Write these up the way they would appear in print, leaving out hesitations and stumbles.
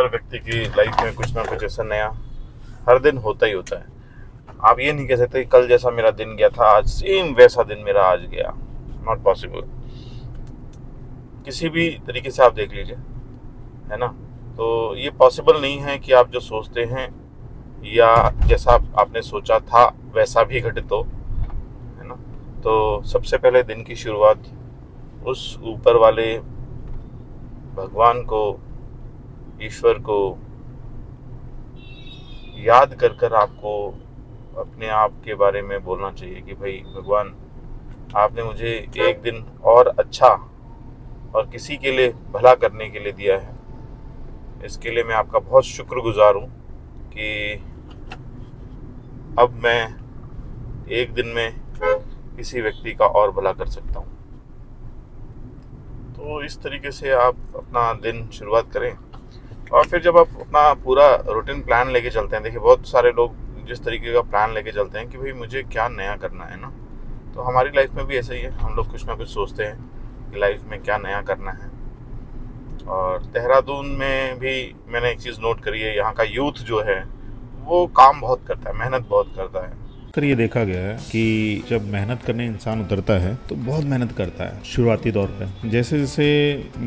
हर व्यक्ति की लाइफ में कुछ ना कुछ ऐसा नया हर दिन होता ही होता है। आप ये नहीं कह सकते कि कल जैसा मेरा दिन गया था आज सेम वैसा दिन मेरा आज गया। Not possible. किसी भी तरीके से आप देख लीजिए, है ना। तो ये पॉसिबल नहीं है कि आप जो सोचते हैं या जैसा आपने सोचा था वैसा भी घटित हो, है ना। तो सबसे पहले दिन की शुरुआत उस ऊपर वाले भगवान को, ईश्वर को याद कर कर आपको अपने आप के बारे में बोलना चाहिए कि भाई भगवान, आपने मुझे एक दिन और अच्छा और किसी के लिए भला करने के लिए दिया है। इसके लिए मैं आपका बहुत शुक्रगुजार हूँ कि अब मैं एक दिन में किसी व्यक्ति का और भला कर सकता हूँ। तो इस तरीके से आप अपना दिन शुरुआत करें। और फिर जब आप अपना पूरा रूटीन प्लान लेके चलते हैं, देखिए बहुत सारे लोग जिस तरीके का प्लान लेके चलते हैं कि भाई मुझे क्या नया करना है ना, तो हमारी लाइफ में भी ऐसा ही है। हम लोग कुछ ना कुछ सोचते हैं कि लाइफ में क्या नया करना है। और देहरादून में भी मैंने एक चीज़ नोट करी है, यहाँ का यूथ जो है वो काम बहुत करता है, मेहनत बहुत करता है। सर ये देखा गया है कि जब मेहनत करने इंसान उतरता है तो बहुत मेहनत करता है शुरुआती दौर पे। जैसे जैसे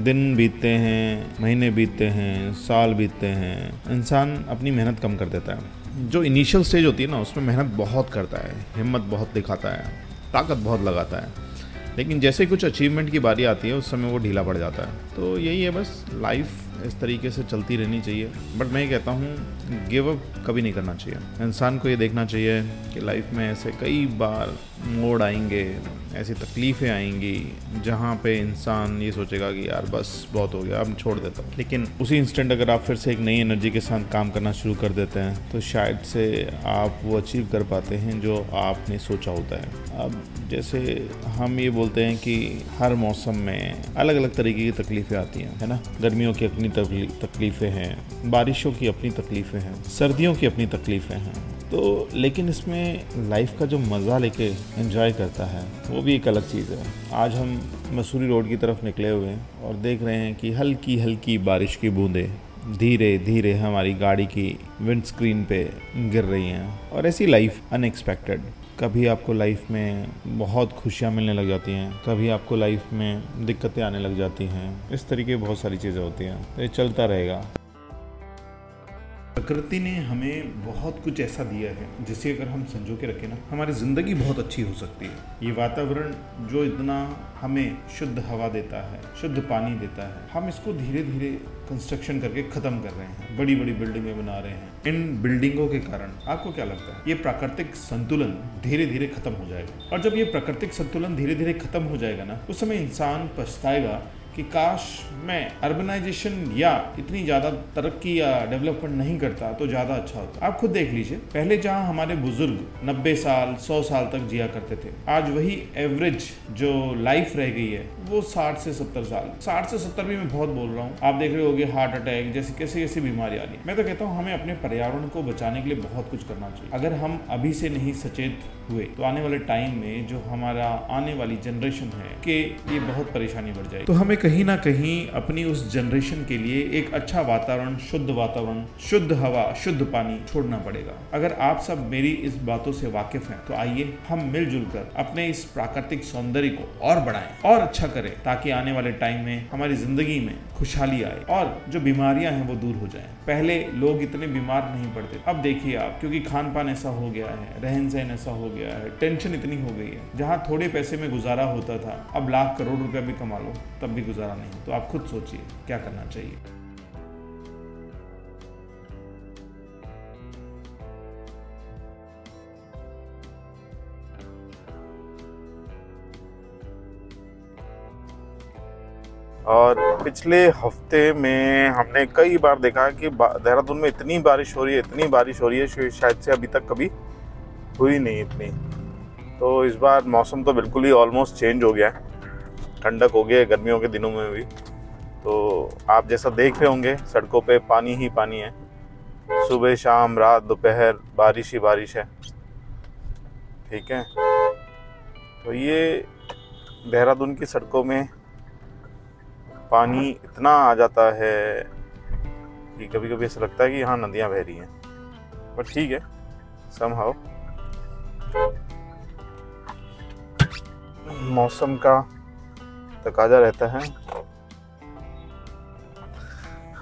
दिन बीतते हैं, महीने बीतते हैं, साल बीतते हैं, इंसान अपनी मेहनत कम कर देता है। जो इनिशियल स्टेज होती है ना, उसमें मेहनत बहुत करता है, हिम्मत बहुत दिखाता है, ताकत बहुत लगाता है। लेकिन जैसे कुछ अचीवमेंट की बारी आती है उस समय वो ढीला पड़ जाता है। तो यही है, बस लाइफ इस तरीके से चलती रहनी चाहिए। बट मैं ये कहता हूँ गिव अप कभी नहीं करना चाहिए। इंसान को ये देखना चाहिए कि लाइफ में ऐसे कई बार मोड़ आएंगे, ऐसी तकलीफ़ें आएंगी जहाँ पे इंसान ये सोचेगा कि यार बस बहुत हो गया, अब छोड़ देता हूँ। लेकिन उसी इंस्टेंट अगर आप फिर से एक नई एनर्जी के साथ काम करना शुरू कर देते हैं तो शायद से आप वो अचीव कर पाते हैं जो आपने सोचा होता है। अब जैसे हम ये बोलते हैं कि हर मौसम में अलग अलग तरीके की तकलीफ़ें आती हैं, है ना। गर्मियों की अपनी तकलीफ़ें हैं, बारिशों की अपनी तकलीफ़ें हैं, सर्दियों की अपनी तकलीफ़ें हैं। तो लेकिन इसमें लाइफ का जो मज़ा लेके एंजॉय करता है वो भी एक अलग चीज़ है। आज हम मसूरी रोड की तरफ निकले हुए हैं और देख रहे हैं कि हल्की हल्की बारिश की बूंदें धीरे धीरे हमारी गाड़ी की विंड स्क्रीन पे गिर रही हैं। और ऐसी लाइफ अनएक्सपेक्टेड, कभी आपको लाइफ में बहुत खुशियाँ मिलने लग जाती हैं, कभी आपको लाइफ में दिक्कतें आने लग जाती हैं। इस तरीके बहुत सारी चीज़ें होती हैं, तो ये चलता रहेगा। प्रकृति ने हमें बहुत कुछ ऐसा दिया है जिसे अगर हम संजो के रखें ना, हमारी ज़िंदगी बहुत अच्छी हो सकती है। ये वातावरण जो इतना हमें शुद्ध हवा देता है, शुद्ध पानी देता है, हम इसको धीरे धीरे कंस्ट्रक्शन करके ख़त्म कर रहे हैं, बड़ी बड़ी बिल्डिंगें बना रहे हैं। इन बिल्डिंगों के कारण आपको क्या लगता है ये प्राकृतिक संतुलन धीरे धीरे खत्म हो जाएगा। और जब ये प्राकृतिक संतुलन धीरे धीरे खत्म हो जाएगा ना, उस समय इंसान पछताएगा कि काश मैं अर्बनाइजेशन या इतनी ज़्यादा तरक्की या डेवलपमेंट नहीं करता तो ज़्यादा अच्छा होता। आप खुद देख लीजिए, पहले जहाँ हमारे बुजुर्ग 90 साल 100 साल तक जिया करते थे, आज वही एवरेज जो लाइफ रह गई है वो 60 से 70 साल। 60 से 70 भी मैं बहुत बोल रहा हूँ। आप देख रहे होंगे हार्ट अटैक जैसी कैसी कैसी बीमारी आ रही है। मैं तो कहता हूँ हमें अपने पर्यावरण को बचाने के लिए बहुत कुछ करना चाहिए। अगर हम अभी से नहीं सचेत हुए तो आने वाले टाइम में जो हमारा आने वाली जनरेशन है कि ये बहुत परेशानी बढ़ जाएगी। तो हमें कहीं ना कहीं अपनी उस जनरेशन के लिए एक अच्छा वातावरण, शुद्ध हवा, शुद्ध पानी छोड़ना पड़ेगा। अगर आप सब मेरी इस बातों से वाकिफ हैं तो आइए हम मिलजुल कर अपने इस प्राकृतिक सौंदर्य को और बढ़ाएं और अच्छा करें, ताकि आने वाले टाइम में हमारी जिंदगी में खुशहाली आए और जो बीमारियां हैं वो दूर हो जाएं। पहले लोग इतने बीमार नहीं पड़ते, अब देखिए आप, क्योंकि खान पान ऐसा हो गया है, रहन सहन ऐसा हो गया है, टेंशन इतनी हो गई है। जहाँ थोड़े पैसे में गुजारा होता था अब लाख करोड़ रुपया भी कमा लो तब भी गुजारा नहीं। तो आप खुद सोचिए क्या करना चाहिए। और पिछले हफ्ते में हमने कई बार देखा कि देहरादून में इतनी बारिश हो रही है शायद से अभी तक कभी हुई नहीं इतनी। तो इस बार मौसम तो बिल्कुल ही ऑलमोस्ट चेंज हो गया है, ठंडक हो गई है गर्मियों के दिनों में भी। तो आप जैसा देख रहे होंगे सड़कों पे पानी ही पानी है, सुबह शाम रात दोपहर बारिश ही बारिश है। ठीक है, तो ये देहरादून की सड़कों में पानी इतना आ जाता है कि कभी कभी ऐसा लगता है कि यहाँ नदियाँ बह रही हैं, बट ठीक है, समहाउ मौसम का तकाजा रहता है।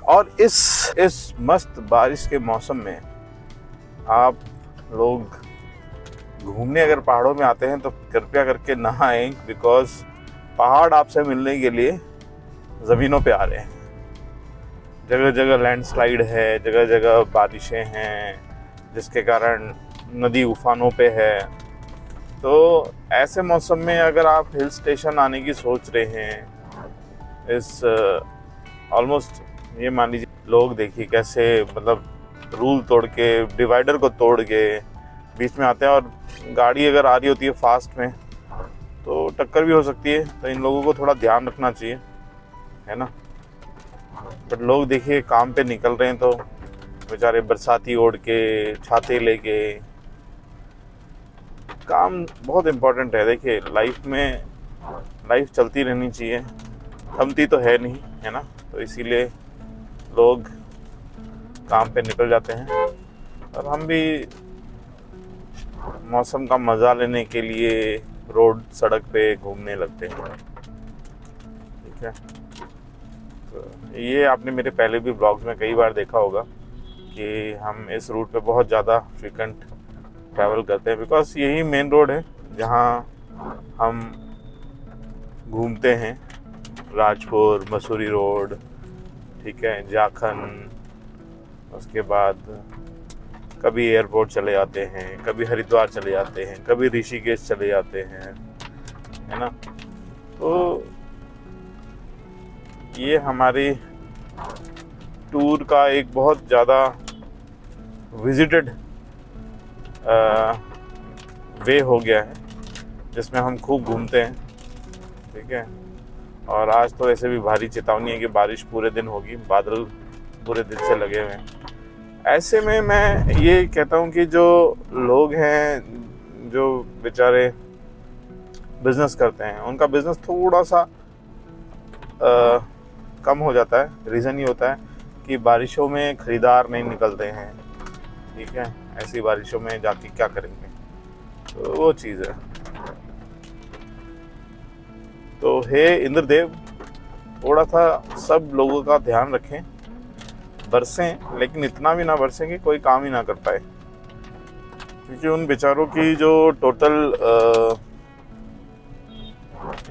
और इस मस्त बारिश के मौसम में आप लोग घूमने अगर पहाड़ों में आते हैं तो कृपया करके ना आएं, बिकॉज पहाड़ आपसे मिलने के लिए ज़मीनों पे आ रहे हैं। जगह जगह लैंडस्लाइड है, जगह जगह बारिशें हैं, जिसके कारण नदी उफानों पे है। तो ऐसे मौसम में अगर आप हिल स्टेशन आने की सोच रहे हैं, इस ऑलमोस्ट ये मान लीजिए, लोग देखिए कैसे मतलब रूल तोड़ के, डिवाइडर को तोड़ के बीच में आते हैं, और गाड़ी अगर आ रही होती है फास्ट में तो टक्कर भी हो सकती है। तो इन लोगों को थोड़ा ध्यान रखना चाहिए, है ना। बट लोग देखिए काम पे निकल रहे हैं तो बेचारे बरसाती ओढ़ के, छाते लेके। काम बहुत इम्पोर्टेंट है। देखिए लाइफ चलती रहनी चाहिए, थमती तो है नहीं, है ना। तो इसीलिए लोग काम पे निकल जाते हैं, और हम भी मौसम का मज़ा लेने के लिए रोड सड़क पे घूमने लगते हैं, ठीक है। तो ये आपने मेरे पहले भी ब्लॉग्स में कई बार देखा होगा कि हम इस रूट पे बहुत ज़्यादा फ्रिक्वेंट ट्रैवल करते हैं, बिकॉज यही मेन रोड है जहाँ हम घूमते हैं। राजपुर, मसूरी रोड, ठीक है, जाखन, उसके बाद कभी एयरपोर्ट चले जाते हैं, कभी हरिद्वार चले जाते हैं, कभी ऋषिकेश चले जाते हैं, है ना। तो ये हमारे टूर का एक बहुत ज़्यादा विजिटेड वे हो गया है, जिसमें हम खूब घूमते हैं, ठीक है। और आज तो ऐसे भी भारी चेतावनी है कि बारिश पूरे दिन होगी, बादल पूरे दिन से लगे हुए हैं। ऐसे में मैं ये कहता हूँ कि जो लोग हैं जो बेचारे बिजनेस करते हैं, उनका बिजनेस थोड़ा सा कम हो जाता है। रीज़न ये होता है कि बारिशों में खरीदार नहीं निकलते हैं, ठीक है। ऐसी बारिशों में जाके क्या करेंगे, तो वो चीज़ है। तो हे इंद्रदेव, थोड़ा सा सब लोगों का ध्यान रखें, बरसें लेकिन इतना भी ना बरसें कि कोई काम ही ना कर पाए, क्योंकि उन बेचारों की जो टोटल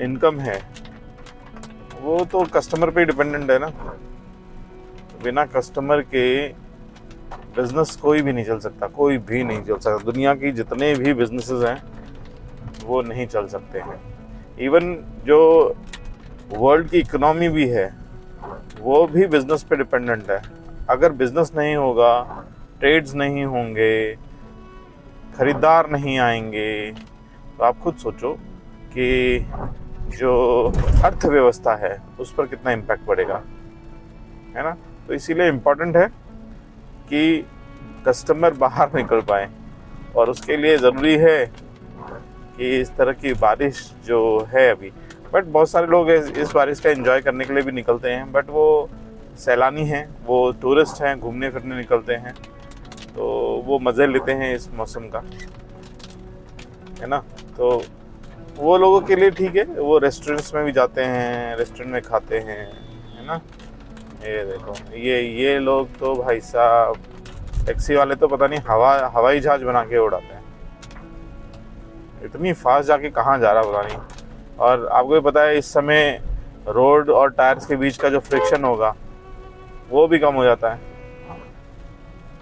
इनकम है वो तो कस्टमर पे डिपेंडेंट है ना। बिना कस्टमर के बिजनेस कोई भी नहीं चल सकता, कोई भी नहीं चल सकता। दुनिया की जितने भी बिजनेसेस हैं वो नहीं चल सकते हैं। इवन जो वर्ल्ड की इकोनॉमी भी है वो भी बिजनेस पे डिपेंडेंट है। अगर बिजनेस नहीं होगा, ट्रेड्स नहीं होंगे, खरीदार नहीं आएंगे, तो आप खुद सोचो कि जो अर्थव्यवस्था है उस पर कितना इम्पैक्ट पड़ेगा, है ना। तो इसीलिए इम्पोर्टेंट है कि कस्टमर बाहर निकल पाए, और उसके लिए ज़रूरी है कि इस तरह की बारिश जो है अभी, बट बहुत सारे लोग इस बारिश का एंजॉय करने के लिए भी निकलते हैं, बट वो सैलानी हैं, वो टूरिस्ट हैं, घूमने फिरने निकलते हैं, तो वो मज़े लेते हैं इस मौसम का, है ना। तो वो लोगों के लिए ठीक है, वो रेस्टोरेंट्स में भी जाते हैं, रेस्टोरेंट में खाते हैं, है ना। ये देखो, ये लोग तो भाई साहब, टैक्सी वाले तो पता नहीं हवाई जहाज बना के उड़ाते हैं। इतनी फास्ट जाके कहाँ जा रहा पता नहीं। और आपको भी पता है इस समय रोड और टायर्स के बीच का जो फ्रिक्शन होगा वो भी कम हो जाता है।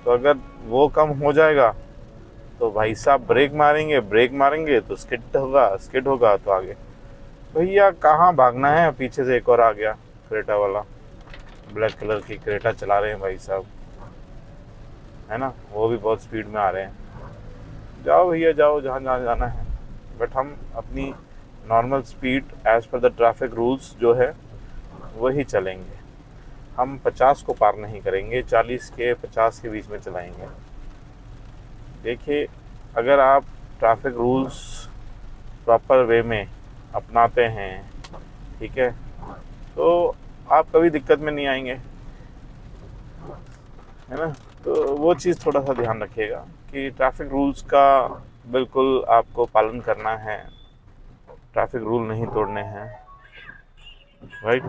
तो अगर वो कम हो जाएगा तो भाई साहब ब्रेक मारेंगे तो स्किड होगा तो आगे भैया कहाँ भागना है। पीछे से एक और आ गया, क्रेटा वाला, ब्लैक कलर की क्रेटा चला रहे हैं भाई साहब, है ना। वो भी बहुत स्पीड में आ रहे हैं। जाओ भैया जाओ, जहाँ जाना है, बट हम अपनी normal speed as per the traffic rules जो है वही चलेंगे। हम 50 को पार नहीं करेंगे, 40 के 50 के बीच में चलाएंगे। देखिए, अगर आप ट्रैफिक रूल्स प्रॉपर वे में अपनाते हैं, ठीक है, तो आप कभी दिक्कत में नहीं आएंगे। है ना। तो वो चीज़ थोड़ा सा ध्यान रखिएगा कि ट्रैफिक रूल्स का बिल्कुल आपको पालन करना है, ट्रैफिक रूल नहीं तोड़ने हैं, राइट।